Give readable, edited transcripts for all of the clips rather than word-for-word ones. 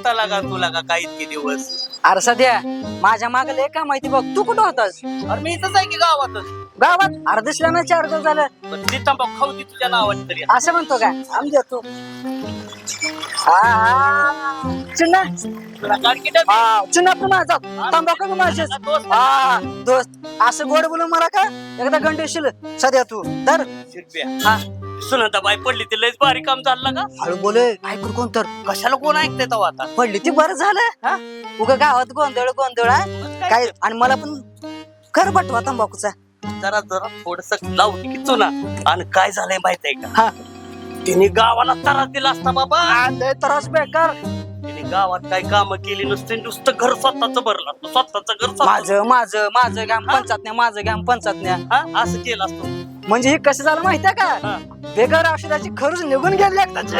नव्हता लागा तुला का काही इतके दिवस? अरे सध्या माझ्या मागे लय काम माहिती बघ. तू कुठं होतास? अरे मी इथंच आहे की गावातच. गावात अर्ध दिसला ना 4 दिवस झालं. पण ती तंबाखू खाऊ दे तुझ्या नावाची तरी. असं म्हणतो का? आम देतो. चिन्ना तुला काढकी डबी. चिन्ना पण माझा तंबाखू पण माझेच. दोस्त दोस्त असं गोड बोलून मला का एकदा गंडेशील सध्या तू तर शिरप्या. सुनंदाबाई पडली ती लयच भारी काम झालं का? हळू बोले ऐकू कोण तर कशाला कोण ऐकते तेव्हा आता? पडली ती बरं झालं. उगा गावात गोंधळ गोंधळ आहे काय. आणि मला पण कर बटवा तंबाखूचा. जरा जरा थोडस लावते की चुना. आणि काय झालंय माहित आहे का? हा तिने गावाला त्रास दिला असता बाबा. लय त्रास बेकार. तिने गावात काय काम केली नसते, नुसतं घर स्वतःच भरलं असतं. स्वतःच घर माझं माझं माझं गॅम पंचायतण्या माझं गॅम पंचायतण्या. असं केलं असतं. म्हणजे हे कसं झालं माहितीये का? हा. बेकार औषधाची खर्च निघून गेली एकदाची.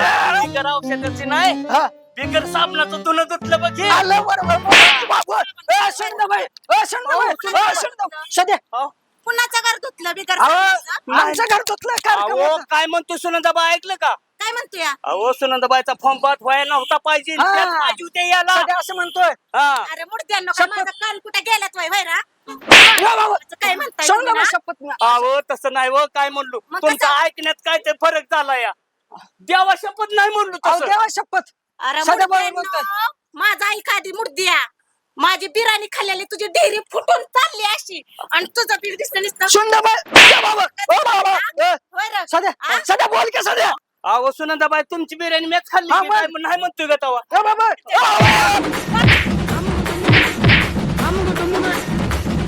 बिगर औषधाची नाही, हा. बिगर साबणाचं धुणं धुतलं बघ हे. आलं बरोबर. बाबा. शंडाबाई, शंडाबाई. सध्या कुणाचं घर धुतलं बिगर अहो, साबणाचं? आमच्या घर धुतलं अहो कार्यक्रम. काय म्हणतो सुनंदाबाई, ऐकलं का? काय म्हणतोय? अहो सुनंदाबाईचा फॉर्म पास व्हायला नव्हता पाहिजे. हा. त्यात पाहिजे होते याला. सध्या असं म्हणतोय. हा. अरे मुडद्यांनो का शपथ. माझा कान कुठे गेलात वय व्हायरा? या बाबा. काय म्हणताय तुम्ही शंडाबाई ना? शपथ नाही. अहो तसं नाही व काय म्हणलो मग तुमचा कसं? ऐकण्यात काय ते फरक झाला या. देवा शपथ नाही म्हणलो अहो, तसं. देवा शपथ. अरे सध्या बरोबर मुडद्यांनो, बोलतोय. माझा ऐका आधी मुडद्या. माझी बिराणी खाल्लेली तुझी डेअरी फुटून चालली अशी आणि तुझं बीर दिसतं नुसतं. शंडाबाई. या बाबा. ओ बाबा. होय रे. सध्या हा? सध्या बोल की सध्या. अहो सुनंदाबाई तुमची बिर्याणी मॅच खाल्ली हा, की मग? नाही म्हणतोय का तवा? ओ बाबा.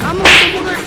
I'm gonna move it.